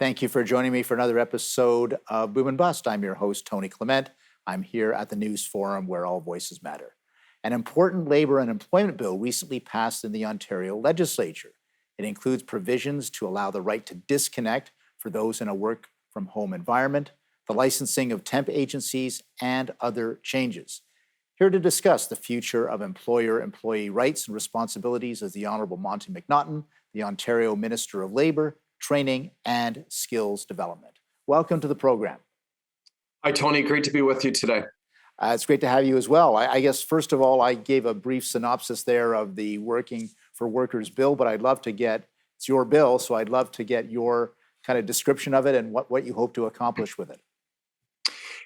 Thank you for joining me for another episode of Boom and Bust. I'm your host, Tony Clement. I'm here at the News Forum where all voices matter. An important labor and employment bill recently passed in the Ontario legislature. It includes provisions to allow the right to disconnect for those in a work-from-home environment, the licensing of temp agencies, and other changes. Here to discuss the future of employer-employee rights and responsibilities is the Honourable Monte McNaughton, the Ontario Minister of Labour, Training and Skills Development. Welcome to the program. Hi, Tony. Great to be with you today. It's great to have you as well. I guess, first of all, I gave a brief synopsis there of the Working for Workers bill, but it's your bill, so I'd love to get your kind of description of it and what you hope to accomplish with it.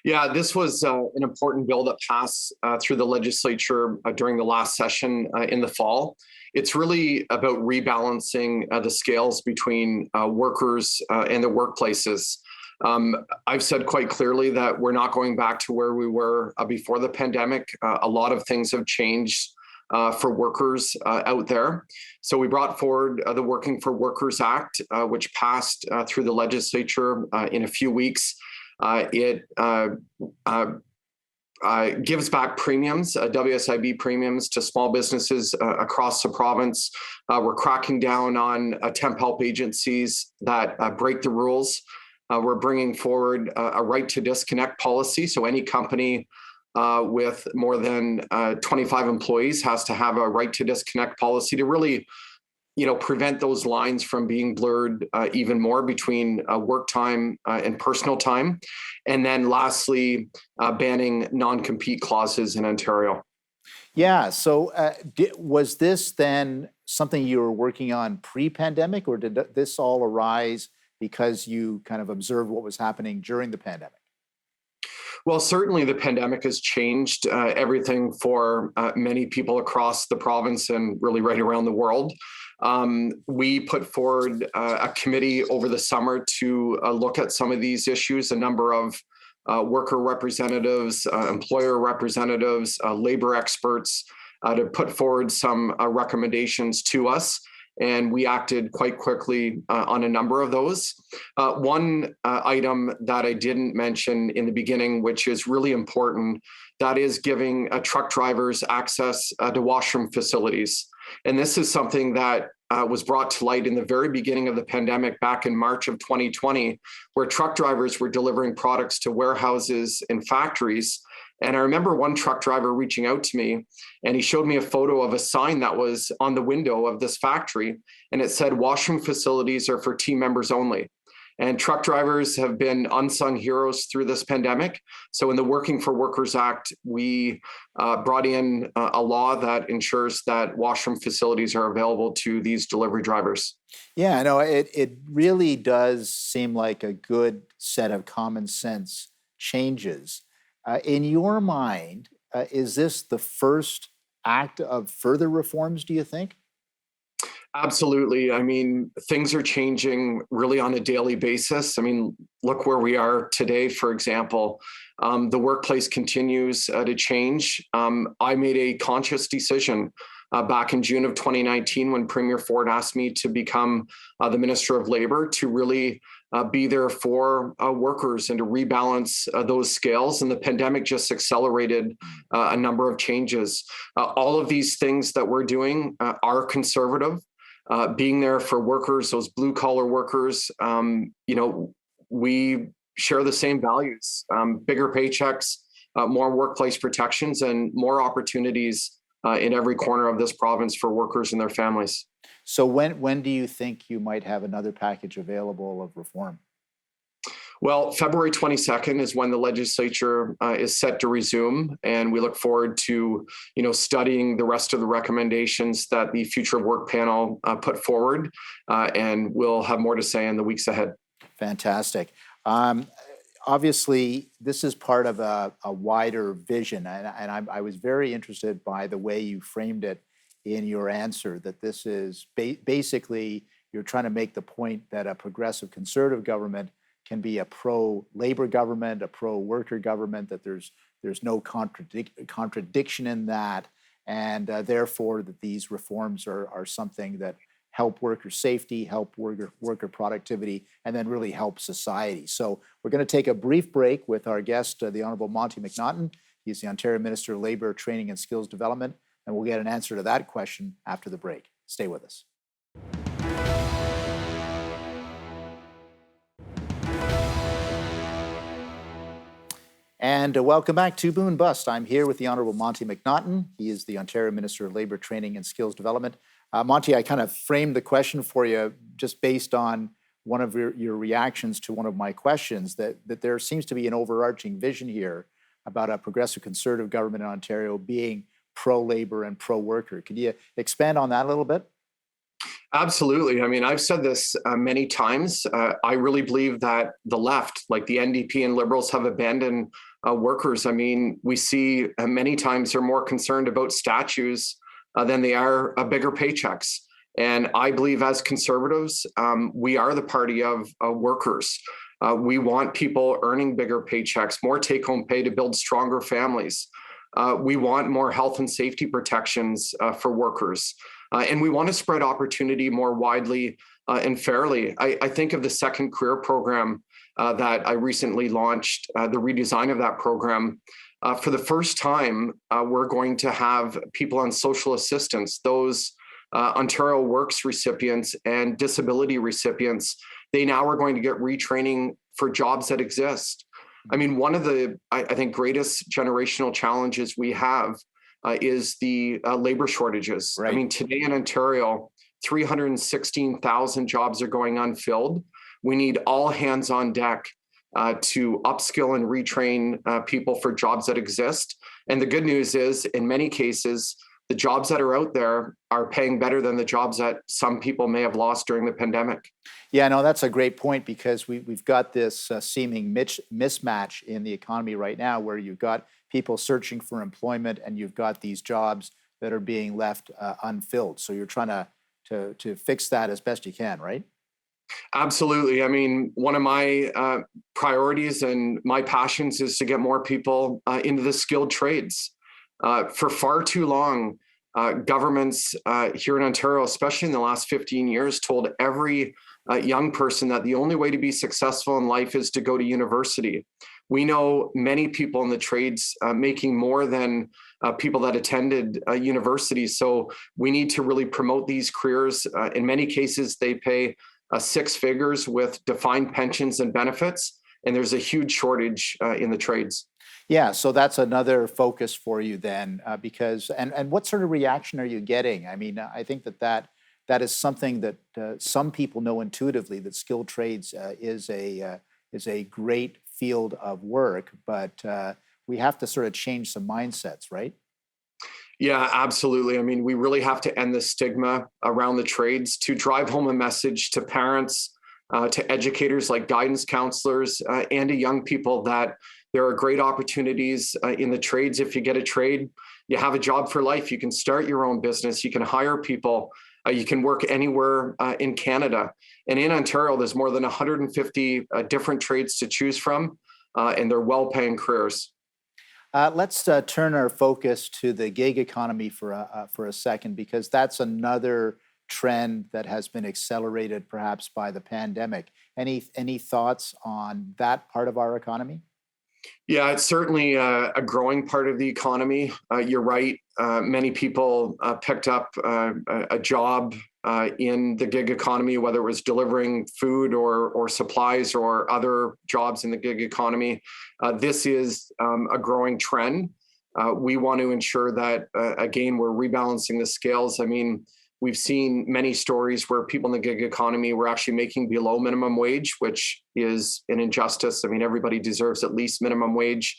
Yeah, this was an important bill that passed through the legislature during the last session in the fall. It's really about rebalancing the scales between workers and the workplaces. I've said quite clearly that we're not going back to where we were before the pandemic. A lot of things have changed for workers out there. So we brought forward the Working for Workers Act, which passed through the legislature in a few weeks. It gives back premiums, WSIB premiums to small businesses across the province. We're cracking down on temp help agencies that break the rules. We're bringing forward a right to disconnect policy. So any company with more than 25 employees has to have a right to disconnect policy to really prevent those lines from being blurred even more between work time and personal time. And then lastly, banning non-compete clauses in Ontario. Yeah, so was this then something you were working on pre-pandemic, or did this all arise because you kind of observed what was happening during the pandemic? Well, certainly the pandemic has changed everything for many people across the province and really right around the world. We put forward a committee over the summer to look at some of these issues. A number of worker representatives, employer representatives, labor experts to put forward some recommendations to us. And we acted quite quickly on a number of those. One item that I didn't mention in the beginning, which is really important, that is giving truck drivers access to washroom facilities. And this is something that was brought to light in the very beginning of the pandemic back in March of 2020, where truck drivers were delivering products to warehouses and factories. And I remember one truck driver reaching out to me, and he showed me a photo of a sign that was on the window of this factory, and it said, "Washroom facilities are for team members only." And truck drivers have been unsung heroes through this pandemic. So in the Working for Workers Act, we brought in a law that ensures that washroom facilities are available to these delivery drivers. Yeah, no, it really does seem like a good set of common sense changes. In your mind, is this the first act of further reforms, do you think? Absolutely. I mean, things are changing really on a daily basis. I mean, look where we are today, for example. The workplace continues to change. I made a conscious decision back in June of 2019 when Premier Ford asked me to become the Minister of Labour to really be there for workers and to rebalance those scales. And the pandemic just accelerated a number of changes. All of these things that we're doing are conservative. Being there for workers, those blue collar workers, we share the same values, bigger paychecks, more workplace protections, and more opportunities in every corner of this province for workers and their families. So when do you think you might have another package available of reform? Well, February 22nd is when the legislature is set to resume, and we look forward to, studying the rest of the recommendations that the Future of Work panel put forward, and we'll have more to say in the weeks ahead. Fantastic. Obviously, this is part of a wider vision, and I was very interested by the way you framed it in your answer, that this is basically, you're trying to make the point that a progressive conservative government can be a pro-labor government, a pro-worker government, that there's no contradiction in that, and therefore that these reforms are something that help worker safety, help worker productivity, and then really help society. So we're going to take a brief break with our guest, the Honourable Monte McNaughton. He's the Ontario Minister of Labour, Training and Skills Development, and we'll get an answer to that question after the break. Stay with us. And welcome back to Boom and Bust. I'm here with the Honourable Monte McNaughton. He is the Ontario Minister of Labour, Training and Skills Development. Monte, I kind of framed the question for you just based on one of your reactions to one of my questions, that there seems to be an overarching vision here about a progressive conservative government in Ontario being pro-labour and pro-worker. Could you expand on that a little bit? Absolutely. I mean, I've said this many times. I really believe that the left, like the NDP and Liberals, have abandoned workers. I mean, we see many times they're more concerned about statues than they are bigger paychecks. And I believe as Conservatives, we are the party of workers. We want people earning bigger paychecks, more take-home pay to build stronger families. We want more health and safety protections for workers. And we want to spread opportunity more widely and fairly. I think of the Second Career Program that I recently launched, the redesign of that program. For the first time, we're going to have people on social assistance, those Ontario Works recipients and disability recipients. They now are going to get retraining for jobs that exist. I mean, one of the, I think, greatest generational challenges we have is the labor shortages. Right. I mean, today in Ontario, 316,000 jobs are going unfilled. We need all hands on deck to upskill and retrain people for jobs that exist. And the good news is, in many cases, the jobs that are out there are paying better than the jobs that some people may have lost during the pandemic. Yeah, no, that's a great point, because we've got this seeming mismatch in the economy right now, where you've got people searching for employment and you've got these jobs that are being left unfilled. So you're trying to fix that as best you can, right? Absolutely. I mean, one of my priorities and my passions is to get more people into the skilled trades. For far too long, governments here in Ontario, especially in the last 15 years, told every young person that the only way to be successful in life is to go to university. We know many people in the trades making more than people that attended university. So we need to really promote these careers. In many cases, they pay six figures with defined pensions and benefits, and there's a huge shortage in the trades. Yeah, so that's another focus for you then, because and what sort of reaction are you getting? I mean, I think that is something that some people know intuitively, that skilled trades is a great field of work, but we have to sort of change some mindsets, right? Yeah, absolutely. I mean, we really have to end the stigma around the trades, to drive home a message to parents, to educators like guidance counselors, and to young people that there are great opportunities in the trades. If you get a trade, you have a job for life. You can start your own business. You can hire people. You can work anywhere in Canada. And in Ontario, there's more than 150 different trades to choose from, and they're well-paying careers. Let's turn our focus to the gig economy for a second, because that's another trend that has been accelerated perhaps by the pandemic. Any thoughts on that part of our economy? Yeah, it's certainly a growing part of the economy. You're right. Many people picked up a job in the gig economy, whether it was delivering food or supplies or other jobs in the gig economy. This is a growing trend. We want to ensure that, again, we're rebalancing the scales. I mean, we've seen many stories where people in the gig economy were actually making below minimum wage, which is an injustice. I mean, everybody deserves at least minimum wage.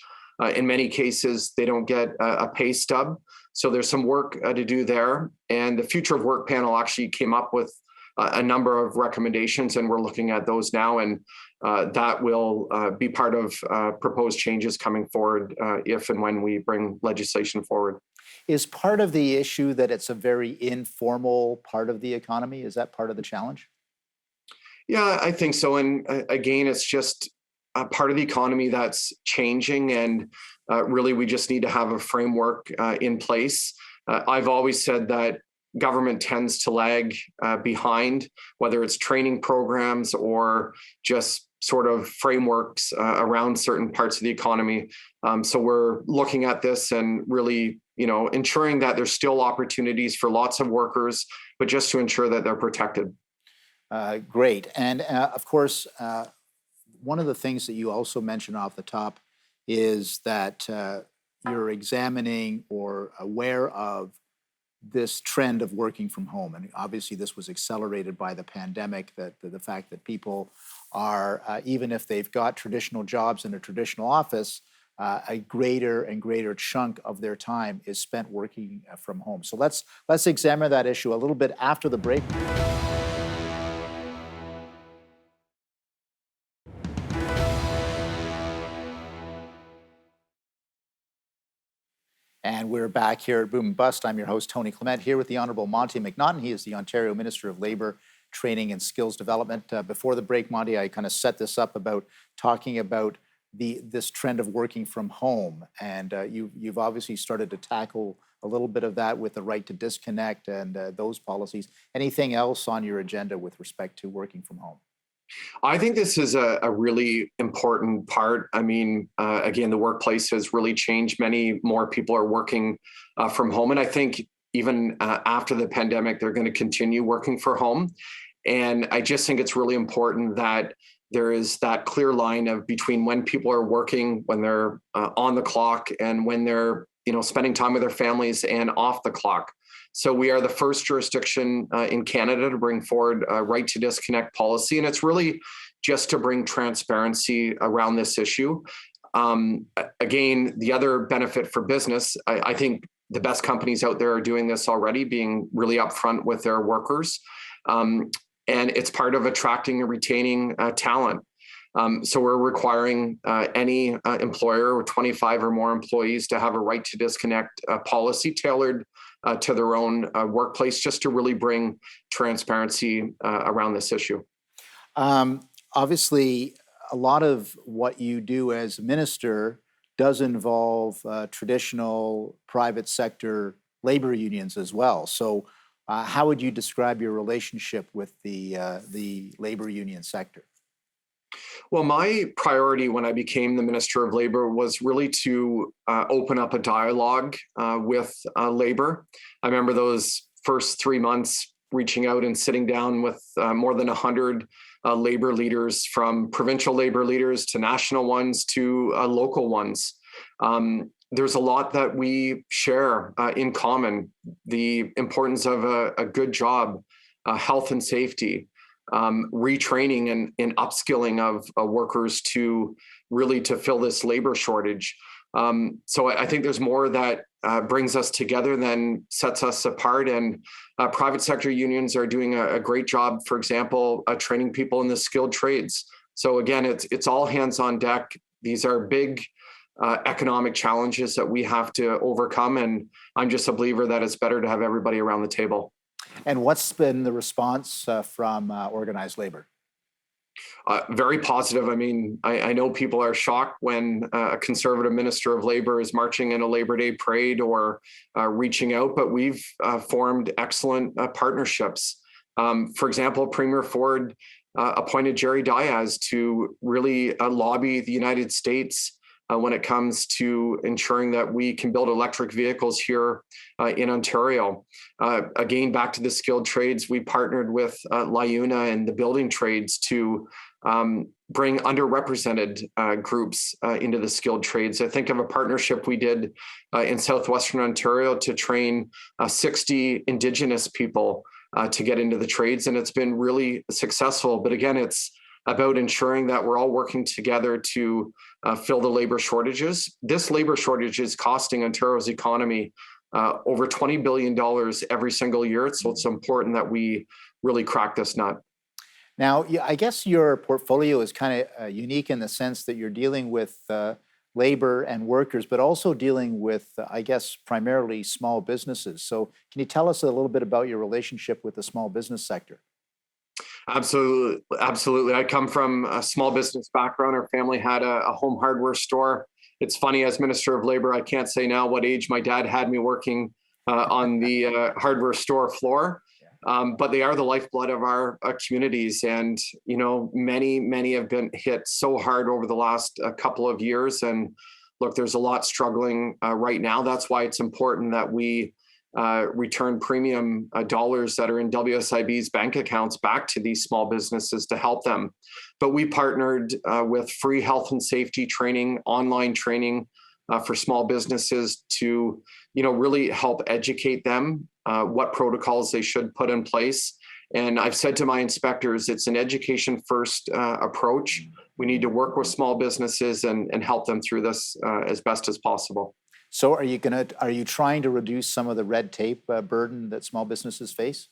In many cases, they don't get a pay stub. So there's some work to do there. And the Future of Work panel actually came up with a number of recommendations, and we're looking at those now. And that will be part of proposed changes coming forward if and when we bring legislation forward. Is part of the issue that it's a very informal part of the economy? Is that part of the challenge? Yeah, I think so. And again, it's just a part of the economy that's changing. And really, we just need to have a framework in place. I've always said that government tends to lag behind, whether it's training programs or just sort of frameworks around certain parts of the economy. So we're looking at this and really, ensuring that there's still opportunities for lots of workers, but just to ensure that they're protected. Great. And of course, one of the things that you also mentioned off the top is that you're examining or aware of this trend of working from home. And obviously this was accelerated by the pandemic, that the fact that people are, even if they've got traditional jobs in a traditional office, a greater and greater chunk of their time is spent working from home. So let's examine that issue a little bit after the break. And we're back here at Boom and Bust. I'm your host, Tony Clement, here with the Honourable Monte McNaughton. He is the Ontario Minister of Labour, Training and Skills Development. Before the break, Monte, I kind of set this up about talking about this trend of working from home. And you've obviously started to tackle a little bit of that with the right to disconnect and those policies. Anything else on your agenda with respect to working from home? I think this is a really important part. I mean, again, the workplace has really changed. Many more people are working from home. And I think even after the pandemic, they're going to continue working from home. And I just think it's really important that there is that clear line of between when people are working, when they're on the clock, and when they're spending time with their families and off the clock. So we are the first jurisdiction in Canada to bring forward a right to disconnect policy. And it's really just to bring transparency around this issue. Again, the other benefit for business, I think the best companies out there are doing this already, being really upfront with their workers. And it's part of attracting and retaining talent. So we're requiring any employer with 25 or more employees to have a right to disconnect policy tailored to their own workplace, just to really bring transparency around this issue. Obviously, a lot of what you do as minister does involve traditional private sector labor unions as well. So how would you describe your relationship with the labor union sector? Well, my priority when I became the Minister of Labour was really to open up a dialogue with Labour. I remember those first 3 months reaching out and sitting down with more than 100 Labour leaders, from provincial Labour leaders to national ones to local ones. There's a lot that we share in common: the importance of a good job, health and safety, retraining and upskilling of workers to fill this labor shortage. So I think there's more that brings us together than sets us apart. And private sector unions are doing a great job, for example, training people in the skilled trades. So again, it's all hands on deck. These are big economic challenges that we have to overcome. And I'm just a believer that it's better to have everybody around the table. And what's been the response from organized labor? Very positive. I mean, I know people are shocked when a Conservative Minister of Labour is marching in a Labor Day parade or reaching out, but we've formed excellent partnerships. For example, Premier Ford appointed Jerry Diaz to really lobby the United States when it comes to ensuring that we can build electric vehicles here in Ontario. Again, back to the skilled trades, we partnered with LIUNA and the building trades to bring underrepresented groups into the skilled trades. I think of a partnership we did in Southwestern Ontario to train 60 Indigenous people to get into the trades, and it's been really successful. But again, it's about ensuring that we're all working together to fill the labor shortages. This labor shortage is costing Ontario's economy over $20 billion every single year. So it's important that we really crack this nut. Now, I guess your portfolio is kind of unique in the sense that you're dealing with labor and workers, but also dealing with, I guess, primarily small businesses. So can you tell us a little bit about your relationship with the small business sector? Absolutely. Absolutely. I come from a small business background. Our family had a home hardware store. It's funny, as Minister of Labour, I can't say now what age my dad had me working on the hardware store floor. But they are the lifeblood of our communities. And, many have been hit so hard over the last couple of years. And look, there's a lot struggling right now. That's why it's important that we return premium dollars that are in WSIB's bank accounts back to these small businesses to help them. But we partnered with free health and safety training, online training for small businesses to, really help educate them what protocols they should put in place. And I've said to my inspectors, it's an education first approach. We need to work with small businesses and help them through this as best as possible. So are you trying to reduce some of the red tape burden that small businesses face?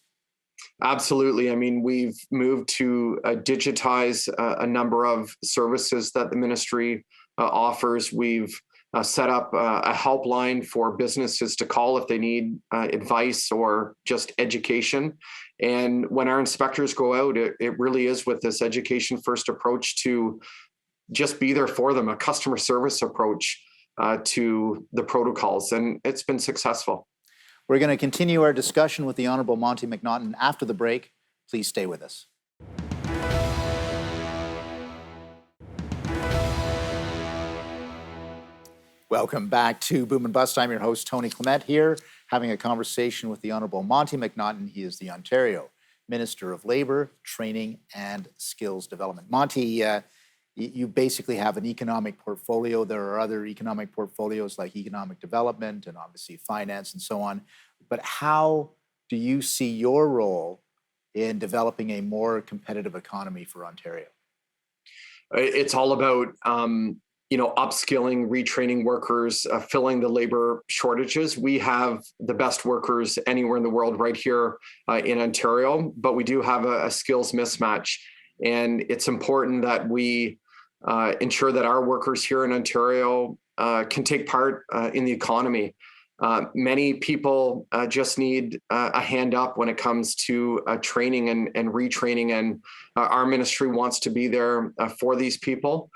Absolutely. I mean, we've moved to digitize a number of services that the ministry offers. We've set up a helpline for businesses to call if they need advice or just education. And when our inspectors go out, it really is with this education first approach to just be there for them, a customer service approach to the protocols. And it's been successful. We're going to continue our discussion with the Honourable Monte McNaughton after the break. Please stay with us. Welcome back to Boom and Bust. I'm your host, Tony Clement, here having a conversation with the Honourable Monte McNaughton. He is the Ontario Minister of Labour, Training and Skills Development. Monte, you basically have an economic portfolio. There are other economic portfolios like economic development and obviously finance and so on. But how do you see your role in developing a more competitive economy for Ontario? It's all about upskilling, retraining workers, filling the labor shortages. We have the best workers anywhere in the world right here in Ontario, but we do have a skills mismatch. And it's important that we ensure that our workers here in Ontario can take part in the economy. Many people just need a hand up when it comes to training and retraining. And our ministry wants to be there for these people.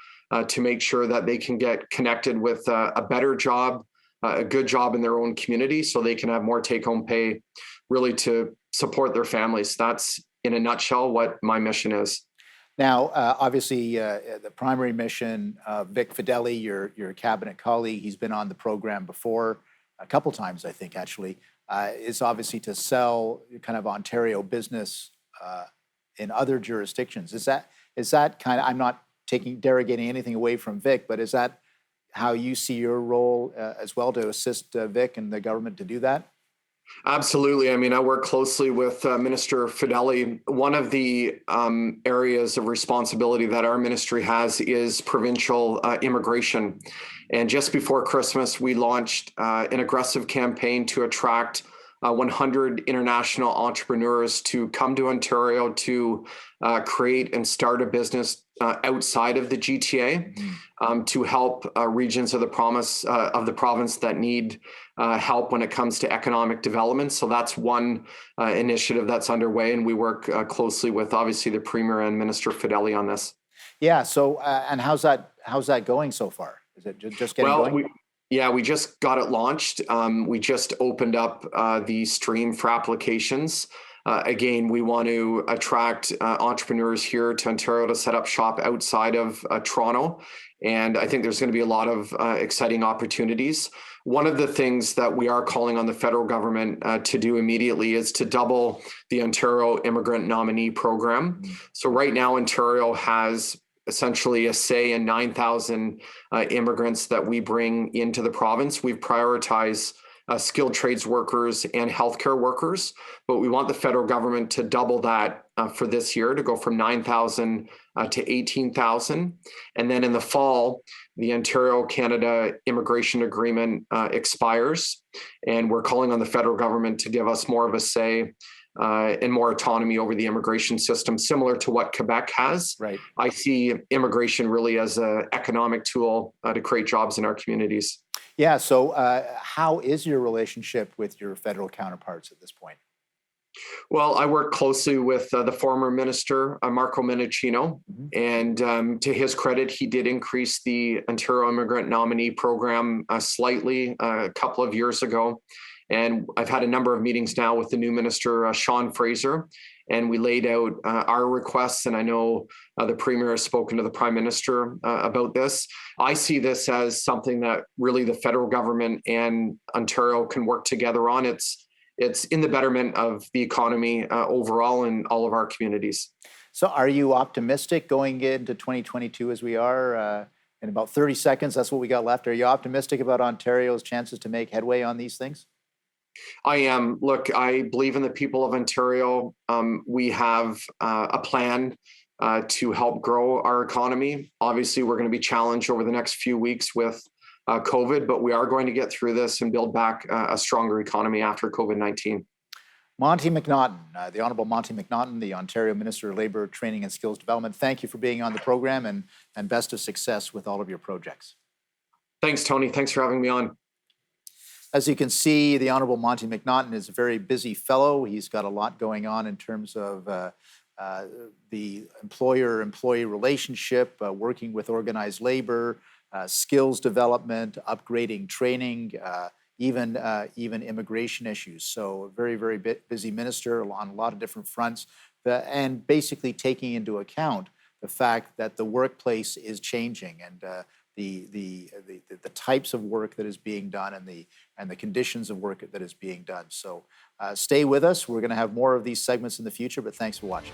To make sure that they can get connected with a better job, a good job in their own community, so they can have more take-home pay, really to support their families. That's, in a nutshell, what my mission is. Now, obviously, the primary mission of Vic Fideli, your cabinet colleague, he's been on the program before, a couple times, I think, actually, is obviously to sell kind of Ontario business in other jurisdictions. Is that kind of, I'm not derogating anything away from Vic, but is that how you see your role as well, to assist Vic and the government to do that? Absolutely. I mean, I work closely with Minister Fideli. One of the areas of responsibility that our ministry has is provincial immigration. And just before Christmas, we launched an aggressive campaign to attract 100 international entrepreneurs to come to Ontario to create and start a business outside of the GTA, to help regions of the province that need help when it comes to economic development. So that's one initiative that's underway, and we work closely with obviously the Premier and Minister Fideli on this. Yeah. So, and how's that going so far? Is it just getting going? We just got it launched. We just opened up the stream for applications. Again, we want to attract entrepreneurs here to Ontario to set up shop outside of Toronto. And I think there's going to be a lot of exciting opportunities. One of the things that we are calling on the federal government to do immediately is to double the Ontario Immigrant Nominee Program. So right now, Ontario has essentially a say in 9,000 immigrants that we bring into the province. We've prioritized skilled trades workers and healthcare workers, but we want the federal government to double that for this year, to go from 9,000 to 18,000. And then in the fall, the Ontario-Canada Immigration Agreement expires, and we're calling on the federal government to give us more of a say and more autonomy over the immigration system, similar to what Quebec has. Right. I see immigration really as an economic tool to create jobs in our communities. Yeah. So how is your relationship with your federal counterparts at this point? Well, I work closely with the former minister, Marco Mendicino, and to his credit, he did increase the Ontario Immigrant Nominee Program slightly a couple of years ago. And I've had a number of meetings now with the new minister, Sean Fraser, and we laid out our requests. And I know the Premier has spoken to the Prime Minister about this. I see this as something that really the federal government and Ontario can work together on. It's in the betterment of the economy overall in all of our communities. So are you optimistic going into 2022 as we are? In about 30 seconds, that's what we got left. Are you optimistic about Ontario's chances to make headway on these things? I am. Look, I believe in the people of Ontario. We have a plan to help grow our economy. Obviously, we're going to be challenged over the next few weeks with COVID, but we are going to get through this and build back a stronger economy after COVID-19. Monte McNaughton, the Honourable Monte McNaughton, the Ontario Minister of Labour, Training and Skills Development. Thank you for being on the program and best of success with all of your projects. Thanks, Tony. Thanks for having me on. As you can see, the Honourable Monte McNaughton is a very busy fellow. He's got a lot going on in terms of the employer-employee relationship, working with organized labour, skills development, upgrading training, even immigration issues. So a very, very busy minister on a lot of different fronts, and basically taking into account the fact that the workplace is changing and the types of work that is being done and the conditions of work that is being done. So stay with us. We're going to have more of these segments in the future, but thanks for watching.